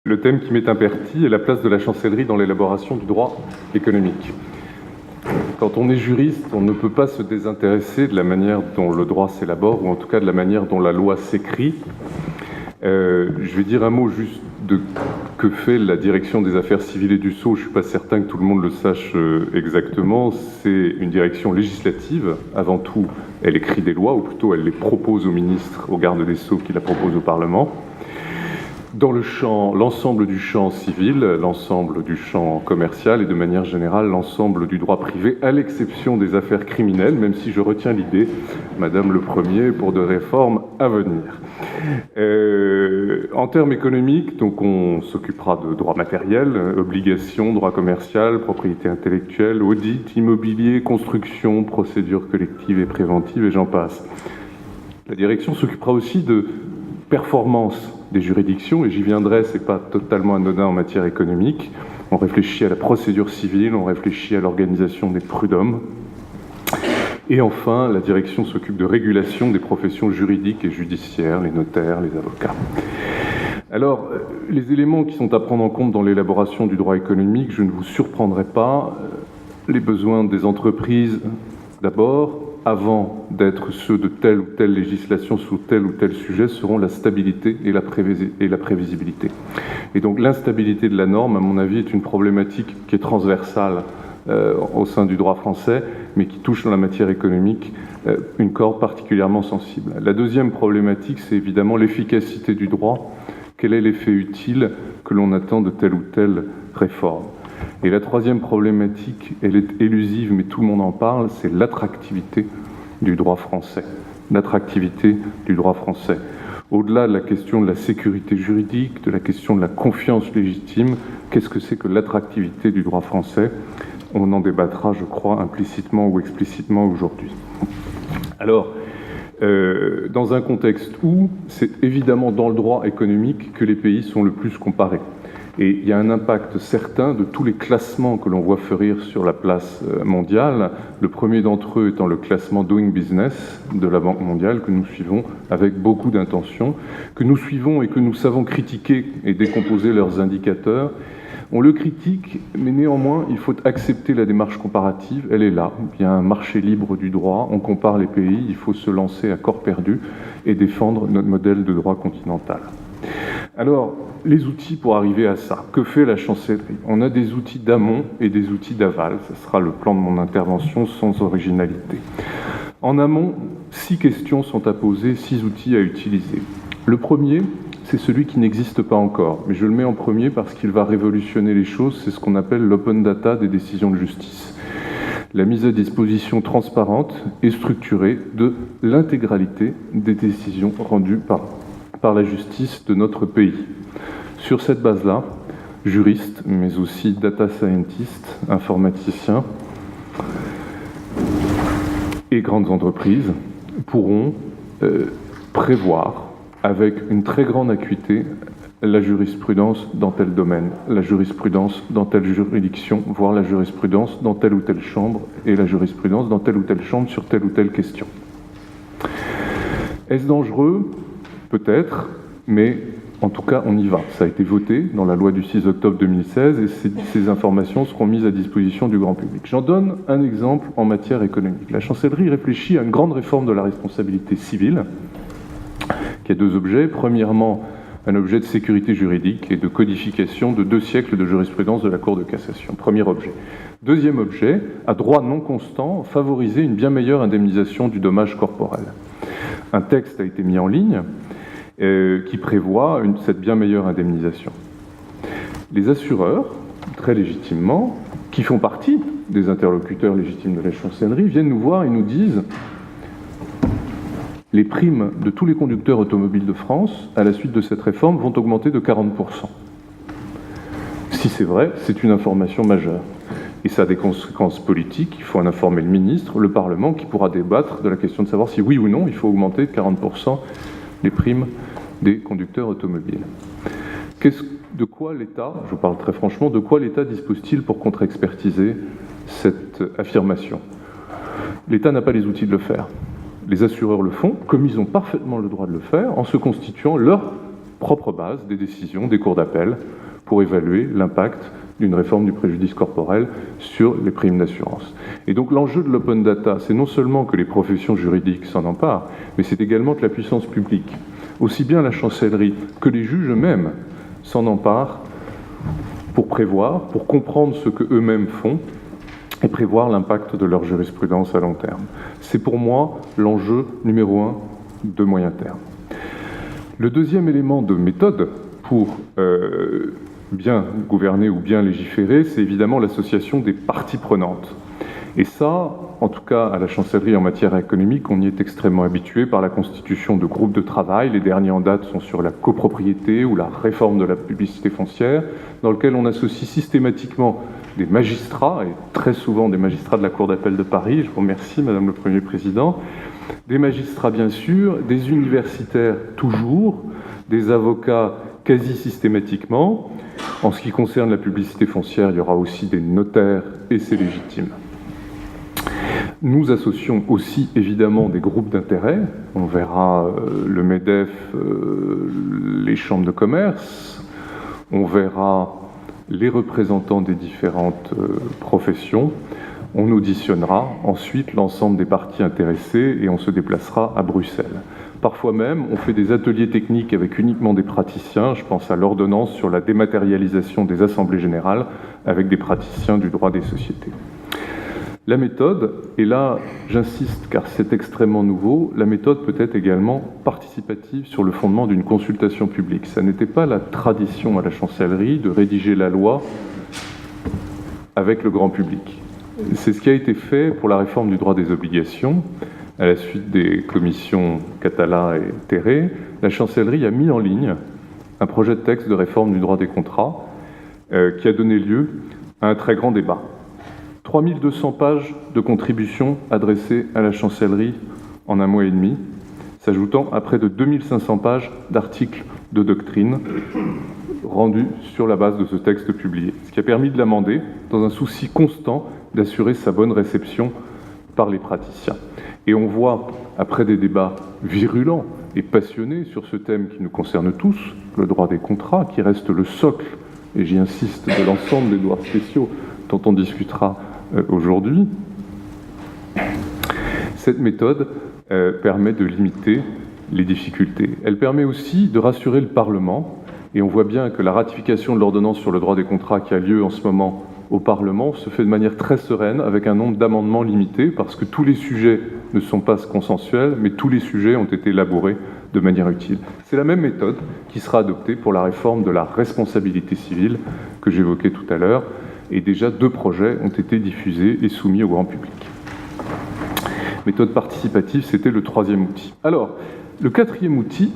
Le thème qui m'est imperti est la place de la chancellerie dans l'élaboration du droit économique. Quand on est juriste, on ne peut pas se désintéresser de la manière dont le droit s'élabore, ou en tout cas de la manière dont la loi s'écrit. Je vais dire un mot juste de que fait la direction des affaires civiles et du sceau. Je ne suis pas certain que tout le monde le sache exactement. C'est une direction législative. Avant tout, elle écrit des lois, ou plutôt elle les propose au ministre, au garde des sceaux qui la propose au Parlement. Dans l'ensemble du champ civil, l'ensemble du champ commercial et de manière générale l'ensemble du droit privé, à l'exception des affaires criminelles, même si je retiens l'idée, Madame le Premier, pour de réformes à venir. En termes économiques, donc on s'occupera de droit matériel, obligations, droit commercial, propriété intellectuelle, audit, immobilier, construction, procédures collectives et préventives, et j'en passe. La direction s'occupera aussi de performance des juridictions, et j'y viendrai, c'est pas totalement anodin en matière économique. On réfléchit à la procédure civile, on réfléchit à l'organisation des prud'hommes. Et enfin, la direction s'occupe de régulation des professions juridiques et judiciaires, les notaires, les avocats. Alors, les éléments qui sont à prendre en compte dans l'élaboration du droit économique, je ne vous surprendrai pas. Les besoins des entreprises, d'abord, avant d'être ceux de telle ou telle législation sur tel ou tel sujet, seront la stabilité et la prévisibilité. Et donc l'instabilité de la norme, à mon avis, est une problématique qui est transversale au sein du droit français, mais qui touche dans la matière économique une corde particulièrement sensible. La deuxième problématique, c'est évidemment l'efficacité du droit. Quel est l'effet utile que l'on attend de telle ou telle réforme ? Et la troisième problématique, elle est élusive, mais tout le monde en parle, c'est l'attractivité du droit français. L'attractivité du droit français. Au-delà de la question de la sécurité juridique, de la question de la confiance légitime, qu'est-ce que c'est que l'attractivité du droit français ? On en débattra, je crois, implicitement ou explicitement aujourd'hui. Alors, dans un contexte où c'est évidemment dans le droit économique que les pays sont le plus comparés. Et il y a un impact certain de tous les classements que l'on voit fleurir sur la place mondiale, le premier d'entre eux étant le classement Doing Business de la Banque mondiale, que nous suivons avec beaucoup d'intention, que nous suivons et que nous savons critiquer et décomposer leurs indicateurs. On le critique, mais néanmoins, il faut accepter la démarche comparative, elle est là. Il y a un marché libre du droit, on compare les pays, il faut se lancer à corps perdu et défendre notre modèle de droit continental. Alors, les outils pour arriver à ça. Que fait la chancellerie ? On a des outils d'amont et des outils d'aval. Ce sera le plan de mon intervention sans originalité. En amont, 6 questions sont à poser, 6 outils à utiliser. Le premier, c'est celui qui n'existe pas encore, mais je le mets en premier parce qu'il va révolutionner les choses. C'est ce qu'on appelle l'open data des décisions de justice. La mise à disposition transparente et structurée de l'intégralité des décisions rendues par la justice de notre pays. Sur cette base-là, juristes, mais aussi data scientists, informaticiens et grandes entreprises pourront prévoir avec une très grande acuité la jurisprudence dans tel domaine, la jurisprudence dans telle juridiction, voire la jurisprudence dans telle ou telle chambre et la jurisprudence dans telle ou telle chambre sur telle ou telle question. Est-ce dangereux ? Peut-être, mais en tout cas, on y va. Ça a été voté dans la loi du 6 octobre 2016 et ces informations seront mises à disposition du grand public. J'en donne un exemple en matière économique. La chancellerie réfléchit à une grande réforme de la responsabilité civile qui a 2 objets. Premièrement, un objet de sécurité juridique et de codification de 2 siècles de jurisprudence de la Cour de cassation. Premier objet. Deuxième objet, à droit non constant, favoriser une bien meilleure indemnisation du dommage corporel. Un texte a été mis en ligne qui prévoit cette bien meilleure indemnisation. Les assureurs, très légitimement, qui font partie des interlocuteurs légitimes de la chancellerie, viennent nous voir et nous disent les primes de tous les conducteurs automobiles de France, à la suite de cette réforme, vont augmenter de 40%. Si c'est vrai, c'est une information majeure. Et ça a des conséquences politiques. Il faut en informer le ministre, le Parlement, qui pourra débattre de la question de savoir si oui ou non il faut augmenter de 40% les primes des conducteurs automobiles. De quoi l'État, je parle très franchement, de quoi l'État dispose-t-il pour contre-expertiser cette affirmation ? L'État n'a pas les outils de le faire. Les assureurs le font, comme ils ont parfaitement le droit de le faire, en se constituant leur propre base des décisions des cours d'appel pour évaluer l'impact d'une réforme du préjudice corporel sur les primes d'assurance. Et donc l'enjeu de l'open data, c'est non seulement que les professions juridiques s'en emparent, mais c'est également que la puissance publique, aussi bien la chancellerie que les juges eux-mêmes, s'en emparent pour prévoir, pour comprendre ce qu'eux-mêmes font et prévoir l'impact de leur jurisprudence à long terme. C'est pour moi l'enjeu numéro 1 de moyen terme. Le deuxième élément de méthode pour bien gouverner ou bien légiférer, c'est évidemment l'association des parties prenantes. Et ça, en tout cas à la chancellerie en matière économique, on y est extrêmement habitué par la constitution de groupes de travail. Les derniers en date sont sur la copropriété ou la réforme de la publicité foncière, dans lequel on associe systématiquement des magistrats, et très souvent des magistrats de la Cour d'appel de Paris, je vous remercie Madame le Premier Président, des magistrats bien sûr, des universitaires toujours, des avocats quasi systématiquement. En ce qui concerne la publicité foncière, il y aura aussi des notaires et c'est légitime. Nous associons aussi évidemment des groupes d'intérêt. On verra le MEDEF, les chambres de commerce, on verra les représentants des différentes professions. On auditionnera ensuite l'ensemble des parties intéressées et on se déplacera à Bruxelles. Parfois même, on fait des ateliers techniques avec uniquement des praticiens. Je pense à l'ordonnance sur la dématérialisation des assemblées générales avec des praticiens du droit des sociétés. La méthode, et là j'insiste car c'est extrêmement nouveau, la méthode peut être également participative sur le fondement d'une consultation publique. Ça n'était pas la tradition à la chancellerie de rédiger la loi avec le grand public. C'est ce qui a été fait pour la réforme du droit des obligations. À la suite des commissions Catala et Terré, la chancellerie a mis en ligne un projet de texte de réforme du droit des contrats qui a donné lieu à un très grand débat. 3200 pages de contributions adressées à la chancellerie en un mois et demi, s'ajoutant à près de 2500 pages d'articles de doctrine rendus sur la base de ce texte publié, ce qui a permis de l'amender dans un souci constant d'assurer sa bonne réception par les praticiens. Et on voit, après des débats virulents et passionnés sur ce thème qui nous concerne tous, le droit des contrats, qui reste le socle, et j'y insiste, de l'ensemble des droits spéciaux dont on discutera aujourd'hui, cette méthode permet de limiter les difficultés. Elle permet aussi de rassurer le Parlement, et on voit bien que la ratification de l'ordonnance sur le droit des contrats qui a lieu en ce moment au Parlement se fait de manière très sereine, avec un nombre d'amendements limité, parce que tous les sujets ne sont pas consensuels, mais tous les sujets ont été élaborés de manière utile. C'est la même méthode qui sera adoptée pour la réforme de la responsabilité civile que j'évoquais tout à l'heure, et déjà 2 projets ont été diffusés et soumis au grand public. Méthode participative, c'était le 3e outil. Alors, le 4e outil,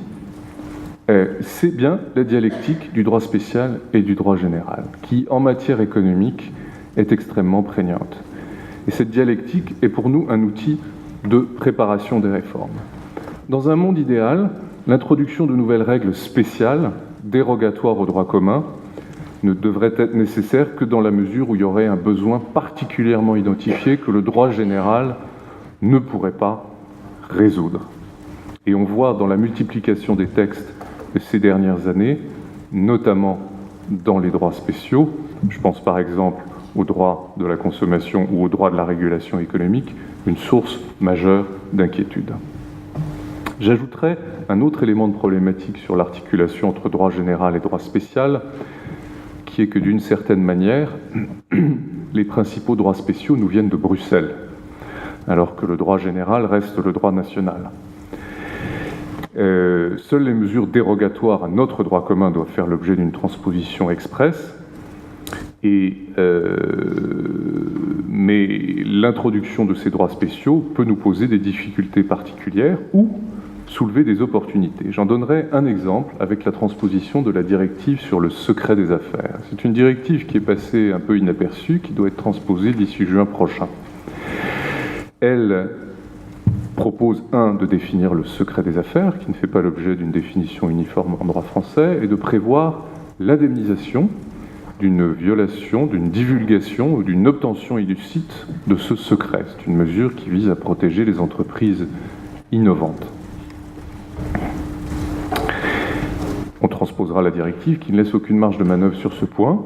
c'est bien la dialectique du droit spécial et du droit général, qui, en matière économique, est extrêmement prégnante. Et cette dialectique est pour nous un outil de préparation des réformes. Dans un monde idéal, l'introduction de nouvelles règles spéciales, dérogatoires au droit commun, ne devrait être nécessaire que dans la mesure où il y aurait un besoin particulièrement identifié que le droit général ne pourrait pas résoudre. Et on voit dans la multiplication des textes de ces dernières années, notamment dans les droits spéciaux, je pense par exemple au droit de la consommation ou au droit de la régulation économique, une source majeure d'inquiétude. J'ajouterai un autre élément de problématique sur l'articulation entre droit général et droit spécial, qui est que d'une certaine manière, les principaux droits spéciaux nous viennent de Bruxelles, alors que le droit général reste le droit national. Seules les mesures dérogatoires à notre droit commun doivent faire l'objet d'une transposition express, mais l'introduction de ces droits spéciaux peut nous poser des difficultés particulières ou soulever des opportunités. J'en donnerai un exemple avec la transposition de la directive sur le secret des affaires. C'est une directive qui est passée un peu inaperçue, qui doit être transposée d'ici juin prochain. Elle propose, de définir le secret des affaires, qui ne fait pas l'objet d'une définition uniforme en droit français, et de prévoir l'indemnisation d'une violation, d'une divulgation ou d'une obtention illicite de ce secret. C'est une mesure qui vise à protéger les entreprises innovantes. transposera la directive, qui ne laisse aucune marge de manœuvre sur ce point.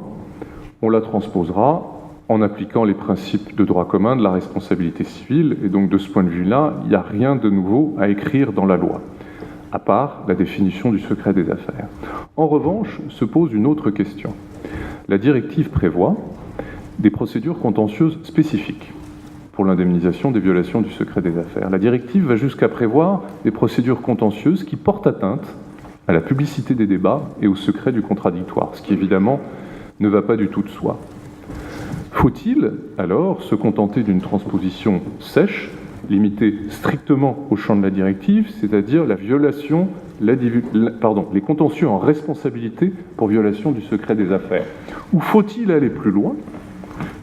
On la transposera en appliquant les principes de droit commun de la responsabilité civile. Et donc, de ce point de vue-là, il n'y a rien de nouveau à écrire dans la loi, à part la définition du secret des affaires. En revanche, se pose une autre question. La directive prévoit des procédures contentieuses spécifiques pour l'indemnisation des violations du secret des affaires. La directive va jusqu'à prévoir des procédures contentieuses qui portent atteinte à la publicité des débats et au secret du contradictoire, ce qui évidemment ne va pas du tout de soi. Faut-il alors se contenter d'une transposition sèche, limitée strictement au champ de la directive, c'est-à-dire la violation, les contentieux en responsabilité pour violation du secret des affaires? Ou faut-il aller plus loin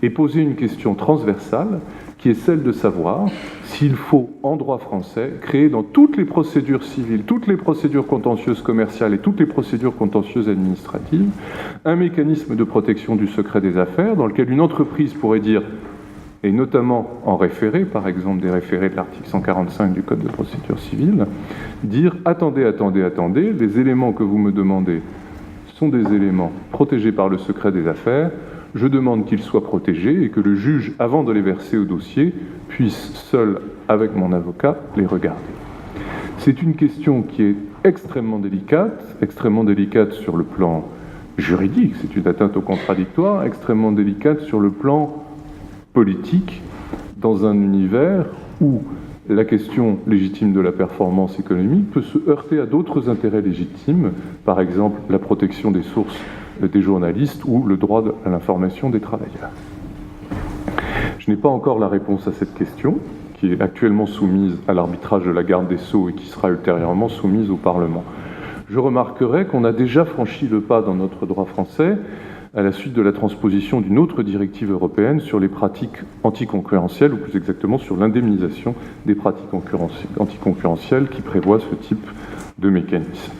et poser une question transversale qui est celle de savoir s'il faut, en droit français, créer dans toutes les procédures civiles, toutes les procédures contentieuses commerciales et toutes les procédures contentieuses administratives, un mécanisme de protection du secret des affaires dans lequel une entreprise pourrait dire, et notamment en référé, par exemple des référés de l'article 145 du Code de procédure civile, dire « Attendez, les éléments que vous me demandez sont des éléments protégés par le secret des affaires, je demande qu'ils soient protégés et que le juge, avant de les verser au dossier, puisse seul, avec mon avocat, les regarder. » C'est une question qui est extrêmement délicate sur le plan juridique, c'est une atteinte au contradictoire, extrêmement délicate sur le plan politique, dans un univers où la question légitime de la performance économique peut se heurter à d'autres intérêts légitimes, par exemple la protection des sources des journalistes ou le droit à l'information des travailleurs. Je n'ai pas encore la réponse à cette question, qui est actuellement soumise à l'arbitrage de la garde des Sceaux et qui sera ultérieurement soumise au Parlement. Je remarquerai qu'on a déjà franchi le pas dans notre droit français à la suite de la transposition d'une autre directive européenne sur les pratiques anticoncurrentielles, ou plus exactement sur l'indemnisation des pratiques anticoncurrentielles qui prévoit ce type de mécanisme.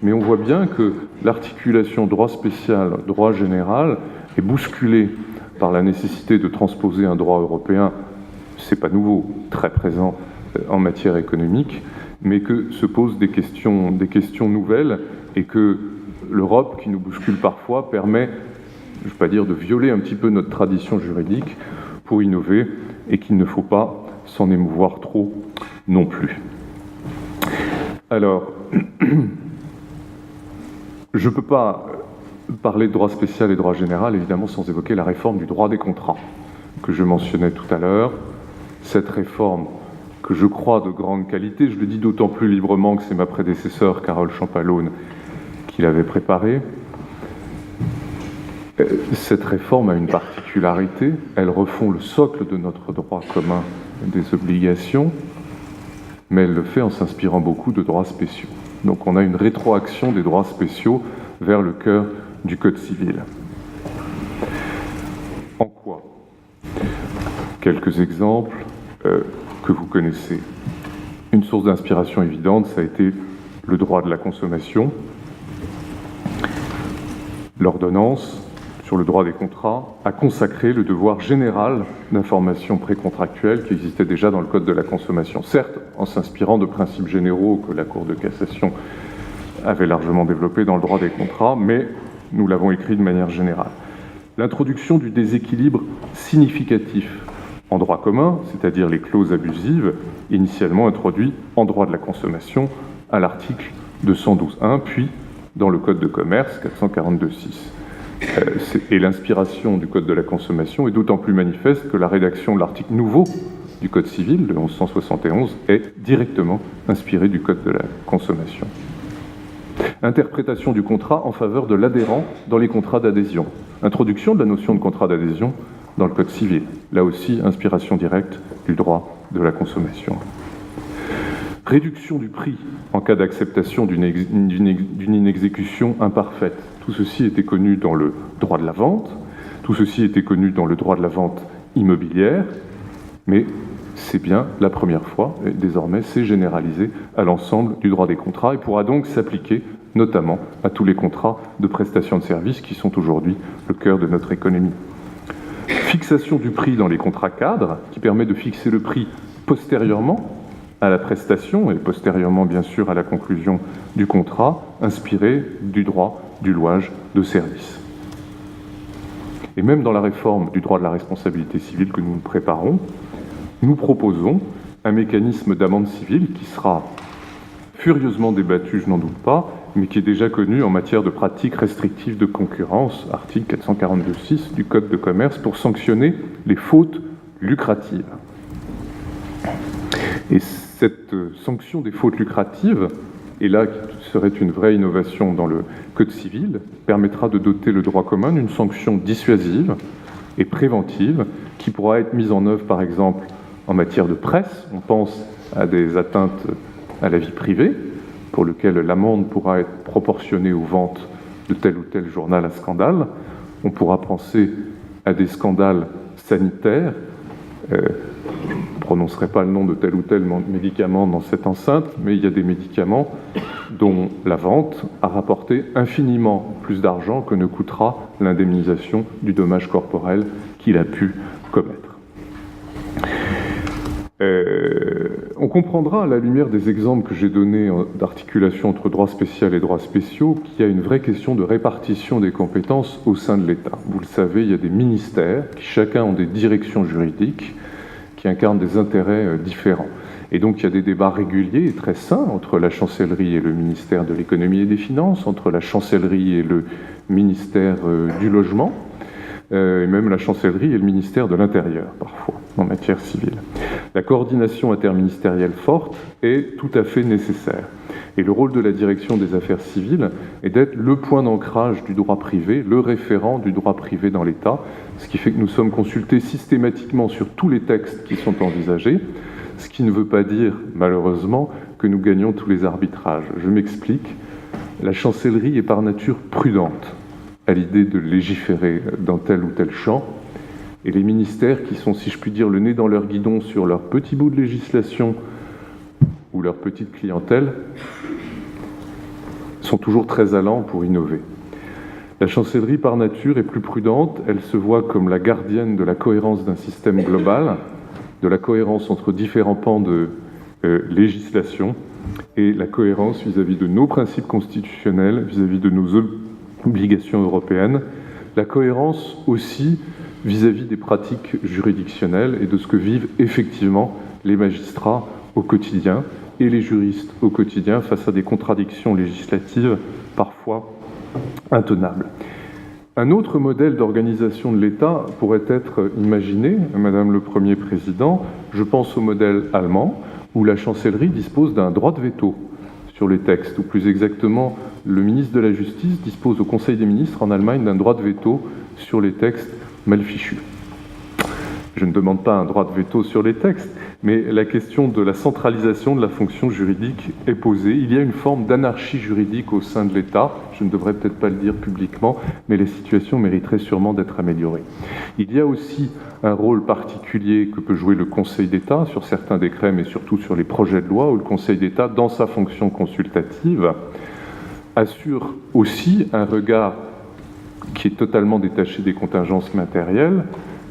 Mais on voit bien que l'articulation droit spécial, droit général est bousculée par la nécessité de transposer un droit européen, c'est pas nouveau, très présent en matière économique, mais que se posent des questions nouvelles et que l'Europe, qui nous bouscule parfois, permet, je ne veux pas dire de violer un petit peu notre tradition juridique pour innover et qu'il ne faut pas s'en émouvoir trop non plus. Alors, je ne peux pas parler de droit spécial et droit général, évidemment, sans évoquer la réforme du droit des contrats que je mentionnais tout à l'heure. Cette réforme que je crois de grande qualité, je le dis d'autant plus librement que c'est ma prédécesseure, Carole Champalone, qui l'avait préparée. Cette réforme a une particularité, elle refond le socle de notre droit commun des obligations, mais elle le fait en s'inspirant beaucoup de droits spéciaux. Donc on a une rétroaction des droits spéciaux vers le cœur du Code civil. En quoi? Quelques exemples que vous connaissez. Une source d'inspiration évidente, ça a été le droit de la consommation, l'ordonnance sur le droit des contrats a consacré le devoir général d'information précontractuelle qui existait déjà dans le Code de la consommation, certes en s'inspirant de principes généraux que la Cour de cassation avait largement développés dans le droit des contrats, mais nous l'avons écrit de manière générale. L'introduction du déséquilibre significatif en droit commun, c'est-à-dire les clauses abusives, initialement introduit en droit de la consommation à l'article 212.1, puis dans le Code de commerce 442.6. Et l'inspiration du Code de la consommation est d'autant plus manifeste que la rédaction de l'article nouveau du Code civil, de 1171, est directement inspirée du Code de la consommation. Interprétation du contrat en faveur de l'adhérent dans les contrats d'adhésion. Introduction de la notion de contrat d'adhésion dans le Code civil. Là aussi, inspiration directe du droit de la consommation. Réduction du prix en cas d'acceptation d'une inexécution imparfaite. Tout ceci était connu dans le droit de la vente, tout ceci était connu dans le droit de la vente immobilière, mais c'est bien la première fois, et désormais c'est généralisé à l'ensemble du droit des contrats et pourra donc s'appliquer notamment à tous les contrats de prestation de services qui sont aujourd'hui le cœur de notre économie. Fixation du prix dans les contrats cadres, qui permet de fixer le prix postérieurement à la prestation et postérieurement bien sûr à la conclusion du contrat, inspiré du droit du louage de service. Et même dans la réforme du droit de la responsabilité civile que nous préparons, nous proposons un mécanisme d'amende civile qui sera furieusement débattu, je n'en doute pas, mais qui est déjà connu en matière de pratiques restrictives de concurrence, article 442.6 du Code de commerce, pour sanctionner les fautes lucratives. Et cette sanction des fautes lucratives, et là qui serait une vraie innovation dans le Code civil, permettra de doter le droit commun d'une sanction dissuasive et préventive qui pourra être mise en œuvre par exemple en matière de presse. On pense à des atteintes à la vie privée, pour lequel l'amende pourra être proportionnée aux ventes de tel ou tel journal à scandale. On pourra penser à des scandales sanitaires. Je ne prononcerai pas le nom de tel ou tel médicament dans cette enceinte, mais il y a des médicaments dont la vente a rapporté infiniment plus d'argent que ne coûtera l'indemnisation du dommage corporel qu'il a pu commettre. On comprendra, à la lumière des exemples que j'ai donnés d'articulation entre droit spécial et droits spéciaux, qu'il y a une vraie question de répartition des compétences au sein de l'État. Vous le savez, il y a des ministères qui chacun ont des directions juridiques qui incarnent des intérêts différents. Et donc il y a des débats réguliers et très sains entre la chancellerie et le ministère de l'économie et des finances, entre la chancellerie et le ministère du logement, et même la chancellerie et le ministère de l'Intérieur, parfois, en matière civile. La coordination interministérielle forte est tout à fait nécessaire. Et le rôle de la direction des affaires civiles est d'être le point d'ancrage du droit privé, le référent du droit privé dans l'État, ce qui fait que nous sommes consultés systématiquement sur tous les textes qui sont envisagés, ce qui ne veut pas dire, malheureusement, que nous gagnons tous les arbitrages. Je m'explique. La chancellerie est par nature prudente à l'idée de légiférer dans tel ou tel champ, et les ministères qui sont, si je puis dire, le nez dans leur guidon sur leur petit bout de législation ou leur petite clientèle, sont toujours très allants pour innover. La chancellerie, par nature, est plus prudente. Elle se voit comme la gardienne de la cohérence d'un système global, de la cohérence entre différents pans de législation et la cohérence vis-à-vis de nos principes constitutionnels, vis-à-vis de nos obligations européennes, la cohérence aussi vis-à-vis des pratiques juridictionnelles et de ce que vivent effectivement les magistrats au quotidien et les juristes au quotidien face à des contradictions législatives parfois intenables. Un autre modèle d'organisation de l'État pourrait être imaginé, Madame le Premier Président, je pense au modèle allemand, où la chancellerie dispose d'un droit de veto sur les textes, ou plus exactement, le ministre de la Justice dispose au Conseil des ministres en Allemagne d'un droit de veto sur les textes mal fichus. Je ne demande pas un droit de veto sur les textes, mais la question de la centralisation de la fonction juridique est posée. Il y a une forme d'anarchie juridique au sein de l'État. Je ne devrais peut-être pas le dire publiquement, mais les situations mériteraient sûrement d'être améliorées. Il y a aussi un rôle particulier que peut jouer le Conseil d'État sur certains décrets, mais surtout sur les projets de loi, où le Conseil d'État, dans sa fonction consultative, assure aussi un regard qui est totalement détaché des contingences matérielles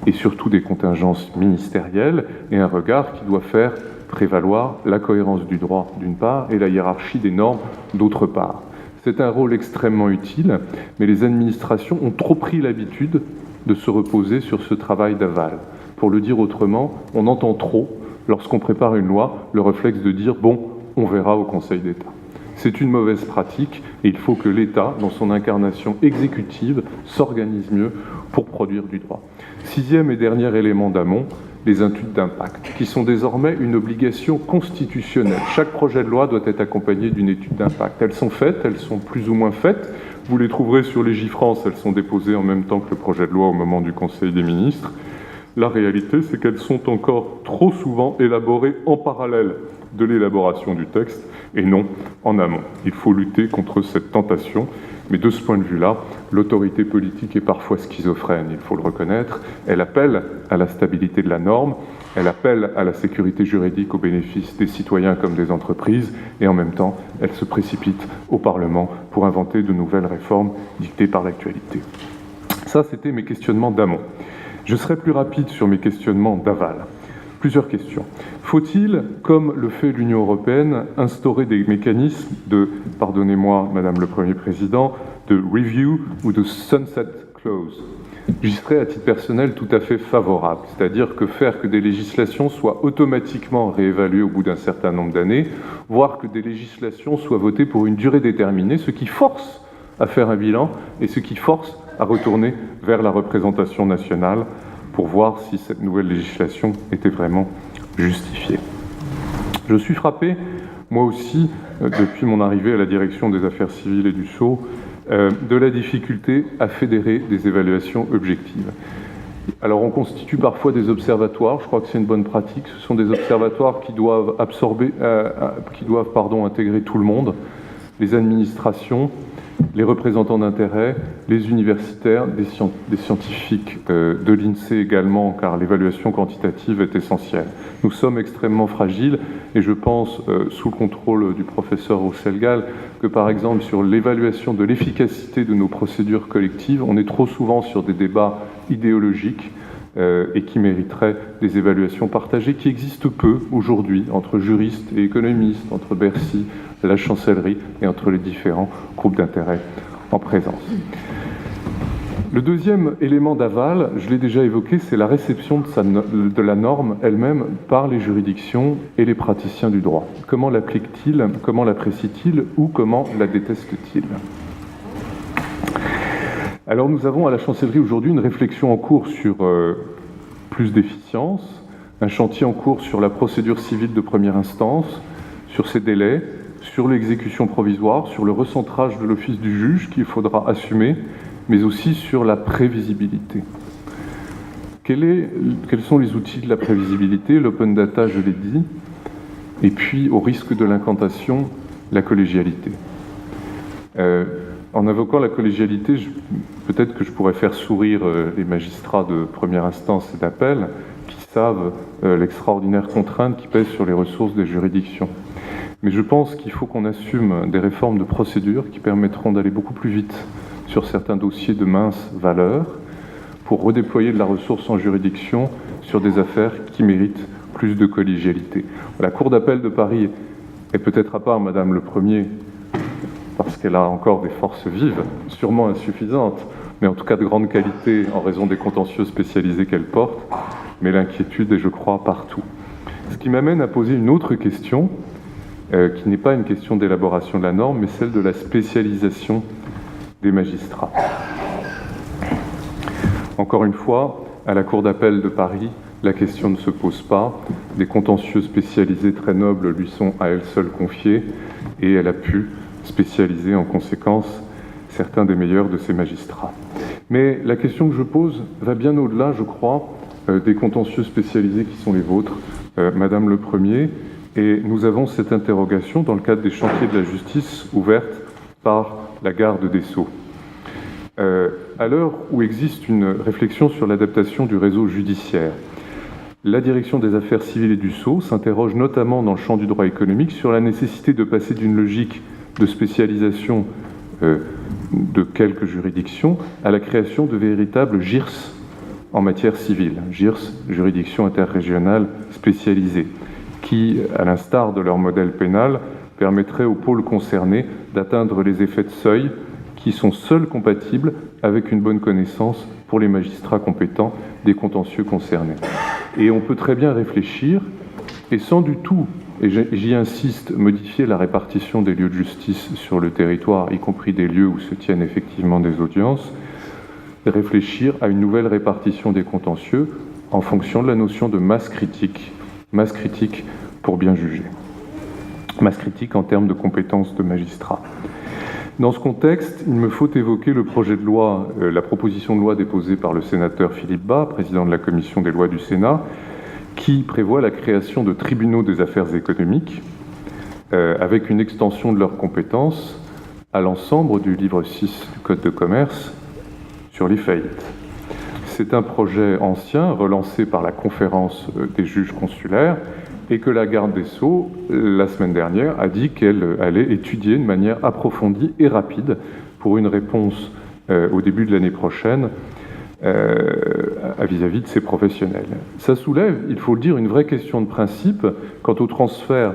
et surtout des contingences ministérielles, et un regard qui doit faire prévaloir la cohérence du droit d'une part et la hiérarchie des normes d'autre part. C'est un rôle extrêmement utile, mais les administrations ont trop pris l'habitude de se reposer sur ce travail d'aval. Pour le dire autrement, on entend trop, lorsqu'on prépare une loi, le réflexe de dire « bon, on verra au Conseil d'État ». C'est une mauvaise pratique et il faut que l'État, dans son incarnation exécutive, s'organise mieux pour produire du droit. Sixième et dernier élément d'amont, les études d'impact, qui sont désormais une obligation constitutionnelle. Chaque projet de loi doit être accompagné d'une étude d'impact. Elles sont faites, elles sont plus ou moins faites. Vous les trouverez sur Légifrance, elles sont déposées en même temps que le projet de loi au moment du Conseil des ministres. La réalité, c'est qu'elles sont encore trop souvent élaborées en parallèle de l'élaboration du texte et non en amont. Il faut lutter contre cette tentation, mais de ce point de vue-là, l'autorité politique est parfois schizophrène, il faut le reconnaître. Elle appelle à la stabilité de la norme, elle appelle à la sécurité juridique au bénéfice des citoyens comme des entreprises, et en même temps, elle se précipite au Parlement pour inventer de nouvelles réformes dictées par l'actualité. Ça, c'était mes questionnements d'amont. Je serai plus rapide sur mes questionnements d'aval. Plusieurs questions. Faut-il, comme le fait l'Union européenne, instaurer des mécanismes de, pardonnez-moi Madame le Premier Président, de review ou de sunset clause? J'y serais à titre personnel tout à fait favorable, c'est-à-dire que faire que des législations soient automatiquement réévaluées au bout d'un certain nombre d'années, voire que des législations soient votées pour une durée déterminée, ce qui force à faire un bilan et ce qui force à retourner vers la représentation nationale pour voir si cette nouvelle législation était vraiment justifiée. Je suis frappé, moi aussi, depuis mon arrivée à la direction des affaires civiles et du Sceau, de la difficulté à fédérer des évaluations objectives. Alors on constitue parfois des observatoires, je crois que c'est une bonne pratique, ce sont des observatoires qui doivent intégrer tout le monde, les administrations, les représentants d'intérêt, les universitaires, des scientifiques de l'INSEE également, car l'évaluation quantitative est essentielle. Nous sommes extrêmement fragiles et je pense, sous le contrôle du professeur Roussel-Gall, que par exemple sur l'évaluation de l'efficacité de nos procédures collectives, on est trop souvent sur des débats idéologiques et qui mériteraient des évaluations partagées qui existent peu aujourd'hui entre juristes et économistes, entre Bercy, la chancellerie et entre les différents groupes d'intérêt en présence. Le deuxième élément d'aval, je l'ai déjà évoqué, c'est la réception de la norme elle-même par les juridictions et les praticiens du droit. Comment l'appliquent-ils, comment l'apprécient-ils ou comment la détestent-ils? Alors nous avons à la chancellerie aujourd'hui une réflexion en cours sur plus d'efficience, un chantier en cours sur la procédure civile de première instance, sur ses délais, sur l'exécution provisoire, sur le recentrage de l'office du juge qu'il faudra assumer, mais aussi sur la prévisibilité. Quels sont les outils de la prévisibilité? L'open data, je l'ai dit, et puis au risque de l'incantation, la collégialité. En invoquant la collégialité, peut-être que je pourrais faire sourire les magistrats de première instance et d'appel qui savent l'extraordinaire contrainte qui pèse sur les ressources des juridictions. Mais je pense qu'il faut qu'on assume des réformes de procédure qui permettront d'aller beaucoup plus vite sur certains dossiers de mince valeur pour redéployer de la ressource en juridiction sur des affaires qui méritent plus de collégialité. La Cour d'appel de Paris est peut-être à part, Madame le Premier, parce qu'elle a encore des forces vives, sûrement insuffisantes, mais en tout cas de grande qualité en raison des contentieux spécialisés qu'elle porte, mais l'inquiétude est, je crois, partout. Ce qui m'amène à poser une autre question, qui n'est pas une question d'élaboration de la norme, mais celle de la spécialisation des magistrats. Encore une fois, à la Cour d'appel de Paris, la question ne se pose pas. Des contentieux spécialisés très nobles lui sont à elle seule confiés, et elle a pu spécialiser en conséquence certains des meilleurs de ses magistrats. Mais la question que je pose va bien au-delà, je crois, des contentieux spécialisés qui sont les vôtres, Madame le Premier, et nous avons cette interrogation dans le cadre des chantiers de la justice ouvertes par la garde des Sceaux. À l'heure où existe une réflexion sur l'adaptation du réseau judiciaire, la direction des affaires civiles et du Sceau s'interroge notamment dans le champ du droit économique sur la nécessité de passer d'une logique de spécialisation de quelques juridictions à la création de véritables JIRS en matière civile, JIRS, juridiction interrégionale spécialisée, qui, à l'instar de leur modèle pénal, permettrait aux pôles concernés d'atteindre les effets de seuil qui sont seuls compatibles avec une bonne connaissance pour les magistrats compétents des contentieux concernés. Et on peut très bien réfléchir, et sans du tout, et j'y insiste, modifier la répartition des lieux de justice sur le territoire, y compris des lieux où se tiennent effectivement des audiences, réfléchir à une nouvelle répartition des contentieux en fonction de la notion de masse critique pour bien juger. Masse critique en termes de compétences de magistrats. Dans ce contexte, il me faut évoquer le projet de loi, la proposition de loi déposée par le sénateur Philippe Bas, président de la commission des lois du Sénat, qui prévoit la création de tribunaux des affaires économiques avec une extension de leurs compétences à l'ensemble du livre 6 du Code de commerce sur les faillites. C'est un projet ancien, relancé par la conférence des juges consulaires, et que la garde des Sceaux, la semaine dernière, a dit qu'elle allait étudier de manière approfondie et rapide pour une réponse au début de l'année prochaine vis-à-vis de ces professionnels. Ça soulève, il faut le dire, une vraie question de principe quant au transfert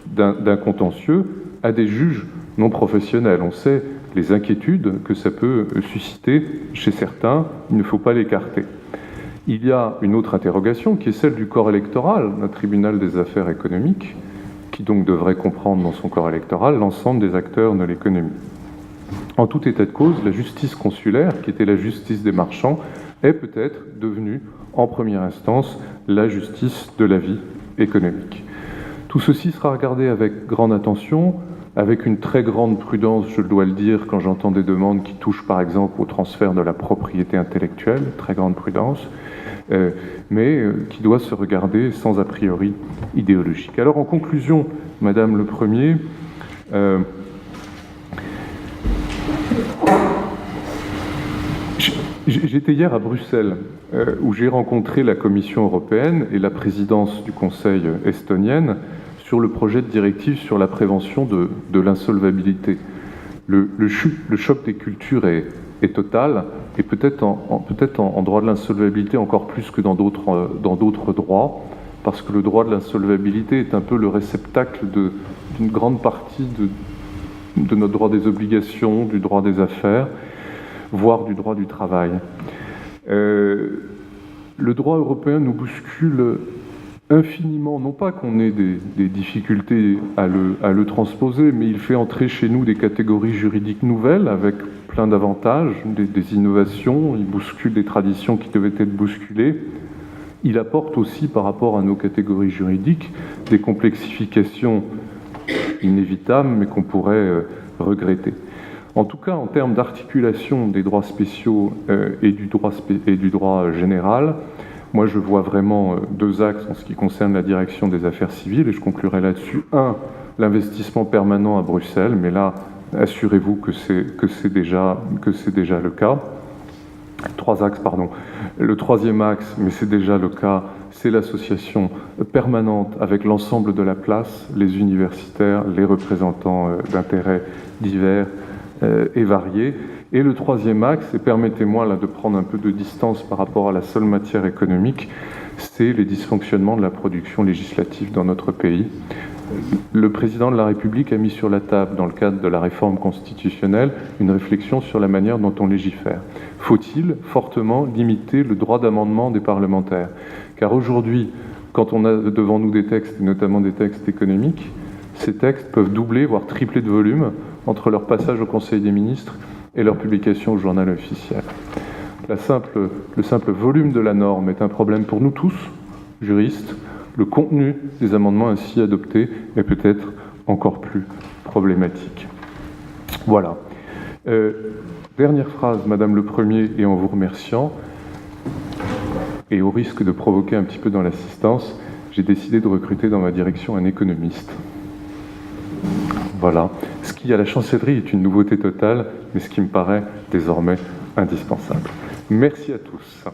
d'un contentieux à des juges non professionnels. On sait les inquiétudes que ça peut susciter chez certains, il ne faut pas l'écarter. Il y a une autre interrogation qui est celle du corps électoral, notre tribunal des affaires économiques, qui donc devrait comprendre dans son corps électoral l'ensemble des acteurs de l'économie. En tout état de cause, la justice consulaire, qui était la justice des marchands, est peut-être devenue, en première instance, la justice de la vie économique. Tout ceci sera regardé avec grande attention, avec une très grande prudence, je dois le dire, quand j'entends des demandes qui touchent par exemple au transfert de la propriété intellectuelle, très grande prudence, mais qui doit se regarder sans a priori idéologique. Alors en conclusion, Madame le Premier, j'étais hier à Bruxelles, où j'ai rencontré la Commission européenne et la présidence du Conseil estonienne sur le projet de directive sur la prévention de l'insolvabilité. Le choc des cultures est total, et peut-être en droit de l'insolvabilité encore plus que dans d'autres droits, parce que le droit de l'insolvabilité est un peu le réceptacle d'une grande partie de notre droit des obligations, du droit des affaires, voire du droit du travail. Le droit européen nous bouscule infiniment, non pas qu'on ait des difficultés à le transposer, mais il fait entrer chez nous des catégories juridiques nouvelles avec plein d'avantages, des innovations, il bouscule des traditions qui devaient être bousculées. Il apporte aussi, par rapport à nos catégories juridiques, des complexifications inévitables, mais qu'on pourrait regretter. En tout cas, en termes d'articulation des droits spéciaux et du droit général, moi je vois vraiment deux axes en ce qui concerne la direction des affaires civiles, et je conclurai là-dessus. Un, l'investissement permanent à Bruxelles, mais là, assurez-vous que c'est déjà le cas. Trois axes, pardon. Le troisième axe, mais c'est déjà le cas, c'est l'association permanente avec l'ensemble de la place, les universitaires, les représentants d'intérêts divers et variés. Et le troisième axe, et permettez-moi là de prendre un peu de distance par rapport à la seule matière économique, c'est les dysfonctionnements de la production législative dans notre pays. Le président de la République a mis sur la table, dans le cadre de la réforme constitutionnelle, une réflexion sur la manière dont on légifère. Faut-il fortement limiter le droit d'amendement des parlementaires? Car aujourd'hui, quand on a devant nous des textes, et notamment des textes économiques, ces textes peuvent doubler, voire tripler de volume entre leur passage au Conseil des ministres et leur publication au journal officiel. Le simple volume de la norme est un problème pour nous tous, juristes. Le contenu des amendements ainsi adoptés est peut-être encore plus problématique. Voilà. Dernière phrase, Madame le Premier, et en vous remerciant, et au risque de provoquer un petit peu dans l'assistance, j'ai décidé de recruter dans ma direction un économiste. Voilà. Ce qui, à la chancellerie, est une nouveauté totale, mais ce qui me paraît désormais indispensable. Merci à tous.